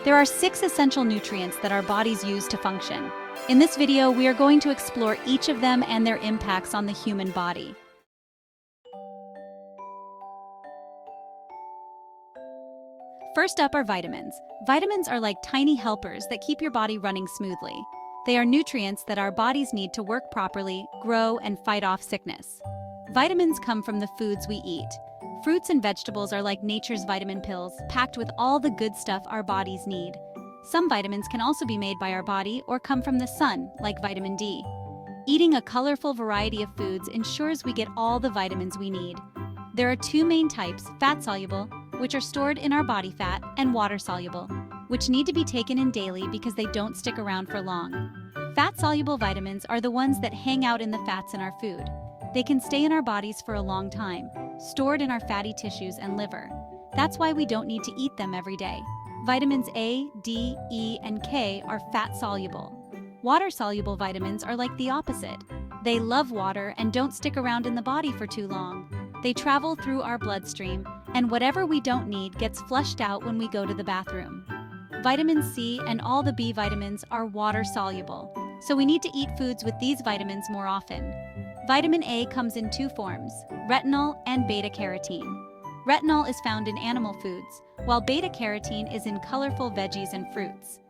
There are 6 essential nutrients that our bodies use to function. In this video, we are going to explore each of them and their impacts on the human body. First up are vitamins. Vitamins are like tiny helpers that keep your body running smoothly. They are nutrients that our bodies need to work properly, grow, and fight off sickness. Vitamins come from the foods we eat. Fruits and vegetables are like nature's vitamin pills, packed with all the good stuff our bodies need. Some vitamins can also be made by our body or come from the sun, like vitamin D. Eating a colorful variety of foods ensures we get all the vitamins we need. There are 2 main types: fat-soluble, which are stored in our body fat, and water-soluble, which need to be taken in daily because they don't stick around for long. Fat-soluble vitamins are the ones that hang out in the fats in our food. They can stay in our bodies for a long time, stored in our fatty tissues and liver. That's why we don't need to eat them every day. Vitamins A, D, E, and K are fat-soluble. Water-soluble vitamins are like the opposite. They love water and don't stick around in the body for too long. They travel through our bloodstream, and whatever we don't need gets flushed out when we go to the bathroom. Vitamin C and all the B vitamins are water-soluble, so we need to eat foods with these vitamins more often. Vitamin A comes in 2 forms: retinol and beta-carotene. Retinol is found in animal foods, while beta-carotene is in colorful veggies and fruits.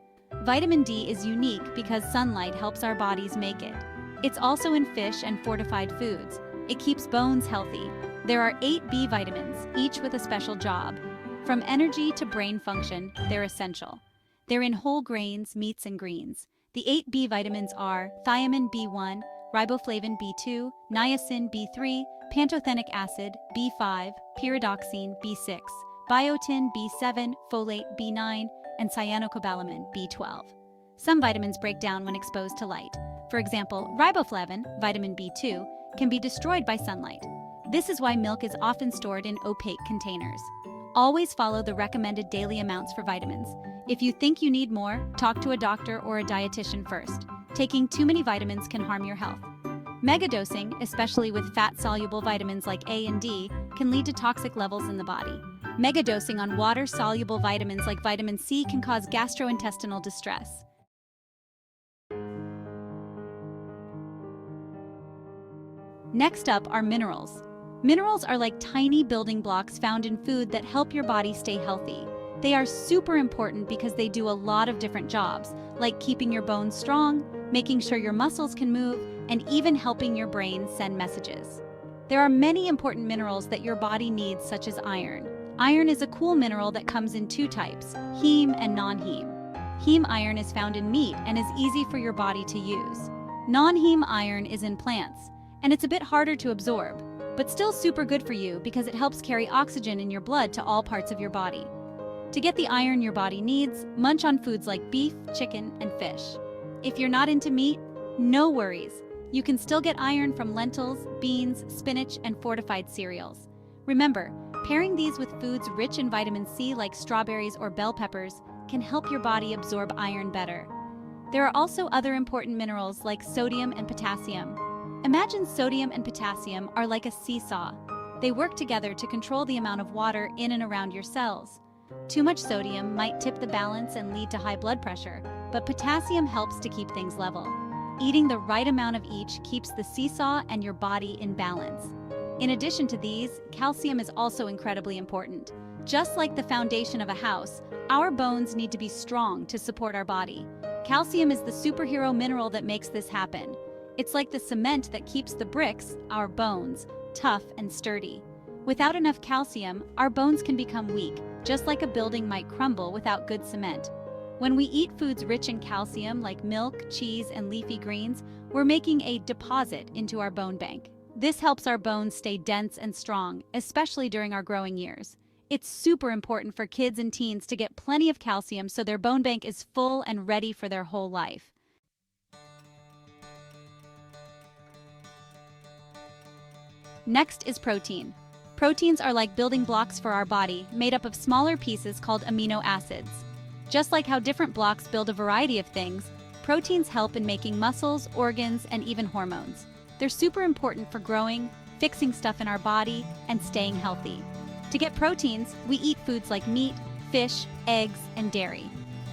Vitamin D is unique because sunlight helps our bodies make it. It's also in fish and fortified foods. It keeps bones healthy. There are 8 B vitamins, each with a special job. From energy to brain function, they're essential. They're in whole grains, meats, and greens. The 8 B vitamins are thiamine B1, riboflavin B2, niacin B3, pantothenic acid B5, pyridoxine B6, biotin B7, folate B9, and cyanocobalamin B12. Some vitamins break down when exposed to light. For example, riboflavin, vitamin B2, can be destroyed by sunlight. This is why milk is often stored in opaque containers. Always follow the recommended daily amounts for vitamins. If you think you need more, talk to a doctor or a dietitian first. Taking too many vitamins can harm your health. Megadosing, especially with fat-soluble vitamins like A and D, can lead to toxic levels in the body. Megadosing on water-soluble vitamins like vitamin C can cause gastrointestinal distress. Next up are minerals. Minerals are like tiny building blocks found in food that help your body stay healthy. They are super important because they do a lot of different jobs, like keeping your bones strong, making sure your muscles can move, and even helping your brain send messages. There are many important minerals that your body needs, such as iron. Iron is a cool mineral that comes in 2 types, heme and non-heme. Heme iron is found in meat and is easy for your body to use. Non-heme iron is in plants, and it's a bit harder to absorb, but still super good for you because it helps carry oxygen in your blood to all parts of your body. To get the iron your body needs, munch on foods like beef, chicken, and fish. If you're not into meat, no worries. You can still get iron from lentils, beans, spinach, and fortified cereals. Remember, pairing these with foods rich in vitamin C like strawberries or bell peppers can help your body absorb iron better. There are also other important minerals like sodium and potassium. Imagine sodium and potassium are like a seesaw. They work together to control the amount of water in and around your cells. Too much sodium might tip the balance and lead to high blood pressure, but potassium helps to keep things level. Eating the right amount of each keeps the seesaw and your body in balance. In addition to these, calcium is also incredibly important. Just like the foundation of a house, our bones need to be strong to support our body. Calcium is the superhero mineral that makes this happen. It's like the cement that keeps the bricks, our bones, tough and sturdy. Without enough calcium, our bones can become weak, just like a building might crumble without good cement. When we eat foods rich in calcium like milk, cheese, and leafy greens, we're making a deposit into our bone bank. This helps our bones stay dense and strong, especially during our growing years. It's super important for kids and teens to get plenty of calcium so their bone bank is full and ready for their whole life. Next is protein. Proteins are like building blocks for our body, made up of smaller pieces called amino acids. Just like how different blocks build a variety of things, proteins help in making muscles, organs, and even hormones. They're super important for growing, fixing stuff in our body, and staying healthy. To get proteins, we eat foods like meat, fish, eggs, and dairy.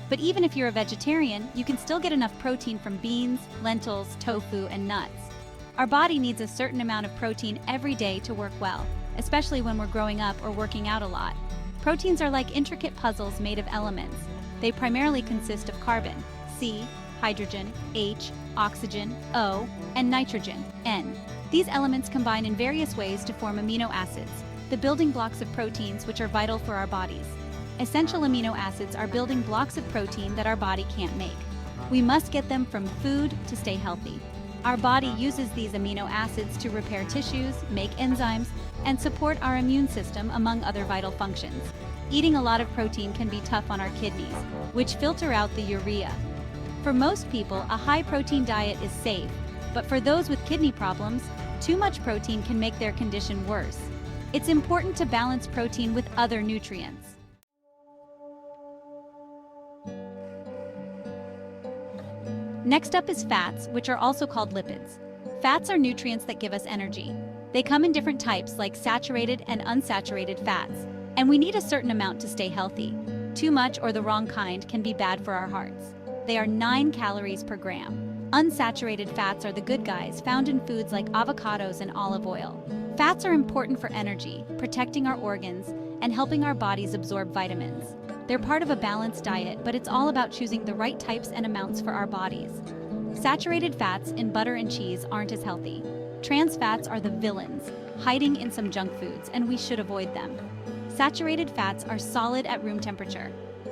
But even if you're a vegetarian, you can still get enough protein from beans, lentils, tofu, and nuts. Our body needs a certain amount of protein every day to work well, especially when we're growing up or working out a lot. Proteins are like intricate puzzles made of elements. They primarily consist of carbon, C, hydrogen, H, oxygen, O, and nitrogen, N. These elements combine in various ways to form amino acids, the building blocks of proteins which are vital for our bodies. Essential amino acids are building blocks of protein that our body can't make. We must get them from food to stay healthy. Our body uses these amino acids to repair tissues, make enzymes, and support our immune system, among other vital functions. Eating a lot of protein can be tough on our kidneys, which filter out the urea. For most people, a high-protein diet is safe, but for those with kidney problems, too much protein can make their condition worse. It's important to balance protein with other nutrients. Next up is fats, which are also called lipids. Fats are nutrients that give us energy. They come in different types like saturated and unsaturated fats, and we need a certain amount to stay healthy. Too much or the wrong kind can be bad for our hearts. They are 9 calories per gram. Unsaturated fats are the good guys, found in foods like avocados and olive oil. Fats are important for energy, protecting our organs, and helping our bodies absorb vitamins. They're part of a balanced diet, but it's all about choosing the right types and amounts for our bodies. Saturated fats in butter and cheese aren't as healthy. Trans fats are the villains, hiding in some junk foods, and we should avoid them. Saturated fats are solid at room temperature.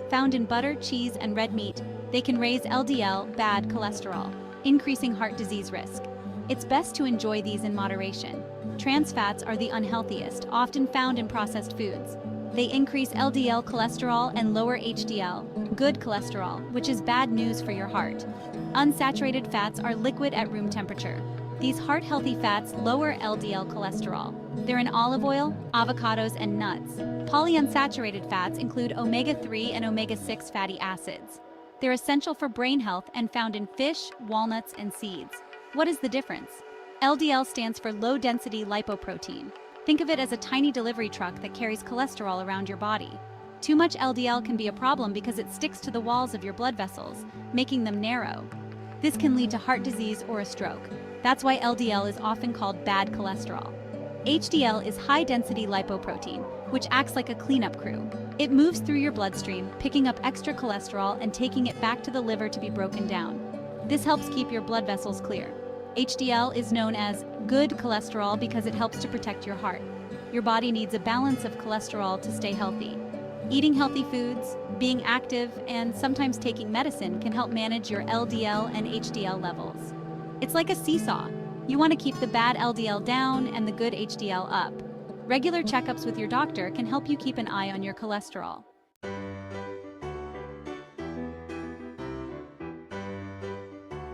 Found in butter, cheese, and red meat, they can raise LDL, bad cholesterol, increasing heart disease risk. It's best to enjoy these in moderation. Trans fats are the unhealthiest, often found in processed foods. They increase LDL cholesterol and lower HDL, good cholesterol, which is bad news for your heart. Unsaturated fats are liquid at room temperature. These heart-healthy fats lower LDL cholesterol. They're in olive oil, avocados, and nuts. Polyunsaturated fats include omega-3 and omega-6 fatty acids. They're essential for brain health and found in fish, walnuts, and seeds. What is the difference? LDL stands for low-density lipoprotein. Think of it as a tiny delivery truck that carries cholesterol around your body. Too much LDL can be a problem because it sticks to the walls of your blood vessels, making them narrow. This can lead to heart disease or a stroke. That's why LDL is often called bad cholesterol. HDL is high-density lipoprotein, which acts like a cleanup crew. It moves through your bloodstream, picking up extra cholesterol and taking it back to the liver to be broken down. This helps keep your blood vessels clear. HDL is known as good cholesterol because it helps to protect your heart. Your body needs a balance of cholesterol to stay healthy. Eating healthy foods, being active, and sometimes taking medicine can help manage your LDL and HDL levels. It's like a seesaw. You want to keep the bad LDL down and the good HDL up. Regular checkups with your doctor can help you keep an eye on your cholesterol.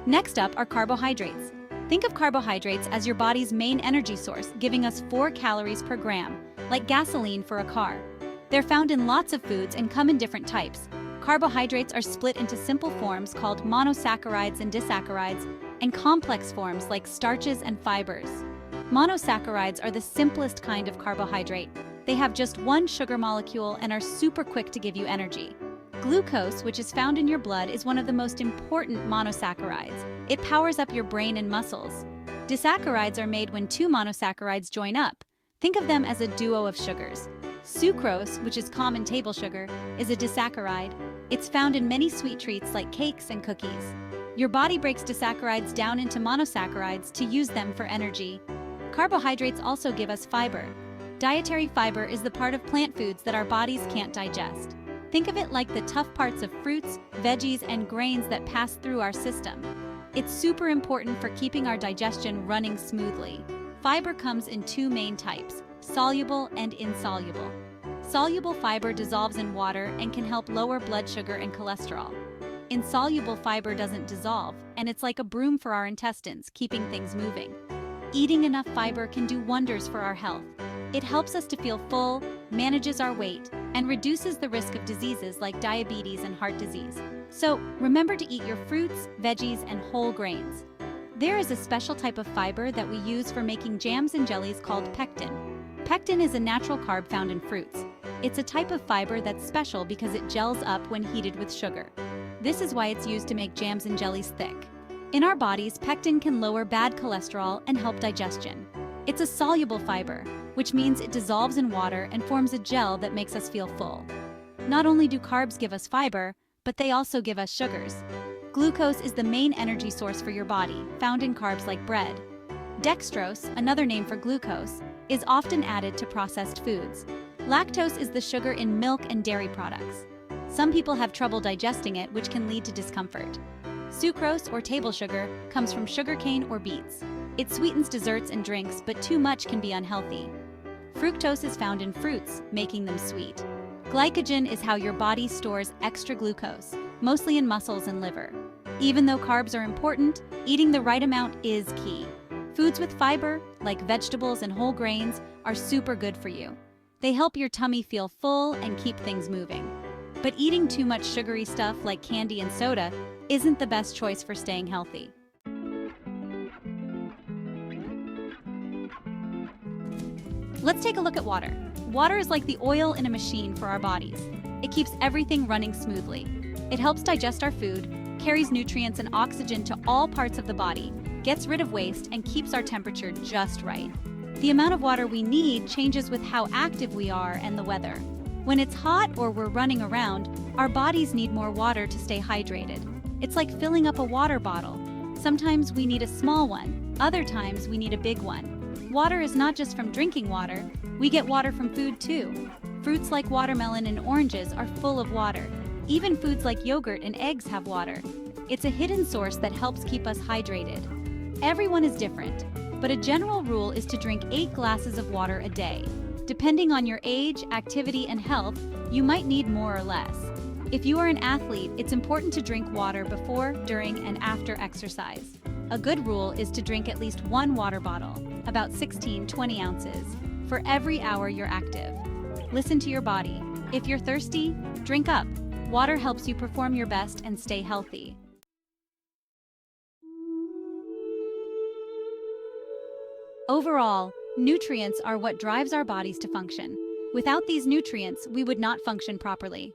Next up are carbohydrates. Think of carbohydrates as your body's main energy source, giving us 4 calories per gram, like gasoline for a car. They're found in lots of foods and come in different types. Carbohydrates are split into simple forms called monosaccharides and disaccharides, and complex forms like starches and fibers. Monosaccharides are the simplest kind of carbohydrate. They have just one sugar molecule and are super quick to give you energy. Glucose, which is found in your blood, is one of the most important monosaccharides. It powers up your brain and muscles. Disaccharides are made when 2 monosaccharides join up. Think of them as a duo of sugars. Sucrose, which is common table sugar, is a disaccharide. It's found in many sweet treats like cakes and cookies. Your body breaks disaccharides down into monosaccharides to use them for energy. Carbohydrates also give us fiber. Dietary fiber is the part of plant foods that our bodies can't digest. Think of it like the tough parts of fruits, veggies, and grains that pass through our system. It's super important for keeping our digestion running smoothly. Fiber comes in 2 main types, soluble and insoluble. Soluble fiber dissolves in water and can help lower blood sugar and cholesterol. Insoluble fiber doesn't dissolve, and it's like a broom for our intestines, keeping things moving. Eating enough fiber can do wonders for our health. It helps us to feel full, manages our weight, and reduces the risk of diseases like diabetes and heart disease. So remember to eat your fruits, veggies, and whole grains. There is a special type of fiber that we use for making jams and jellies called pectin. Pectin is a natural carb found in fruits. It's a type of fiber that's special because it gels up when heated with sugar. This is why it's used to make jams and jellies thick. In our bodies, pectin can lower bad cholesterol and help digestion. It's a soluble fiber, which means it dissolves in water and forms a gel that makes us feel full. Not only do carbs give us fiber, but they also give us sugars. Glucose is the main energy source for your body, found in carbs like bread. Dextrose, another name for glucose, is often added to processed foods. Lactose is the sugar in milk and dairy products. Some people have trouble digesting it, which can lead to discomfort. Sucrose, or table sugar, comes from sugarcane or beets. It sweetens desserts and drinks, but too much can be unhealthy. Fructose is found in fruits, making them sweet. Glycogen is how your body stores extra glucose, mostly in muscles and liver. Even though carbs are important, eating the right amount is key. Foods with fiber, like vegetables and whole grains, are super good for you. They help your tummy feel full and keep things moving. But eating too much sugary stuff like candy and soda isn't the best choice for staying healthy. Let's take a look at water. Water is like the oil in a machine for our bodies. It keeps everything running smoothly. It helps digest our food, carries nutrients and oxygen to all parts of the body, gets rid of waste, and keeps our temperature just right. The amount of water we need changes with how active we are and the weather. When it's hot or we're running around, our bodies need more water to stay hydrated. It's like filling up a water bottle. Sometimes we need a small one, other times we need a big one. Water is not just from drinking water, we get water from food too. Fruits like watermelon and oranges are full of water. Even foods like yogurt and eggs have water. It's a hidden source that helps keep us hydrated. Everyone is different, but a general rule is to drink 8 glasses of water a day. Depending on your age, activity, and health, you might need more or less. If you are an athlete, it's important to drink water before, during, and after exercise. A good rule is to drink at least 1 water bottle, about 16-20 ounces, for every hour you're active. Listen to your body. If you're thirsty, drink up. Water helps you perform your best and stay healthy. Overall, nutrients are what drives our bodies to function. Without these nutrients, we would not function properly.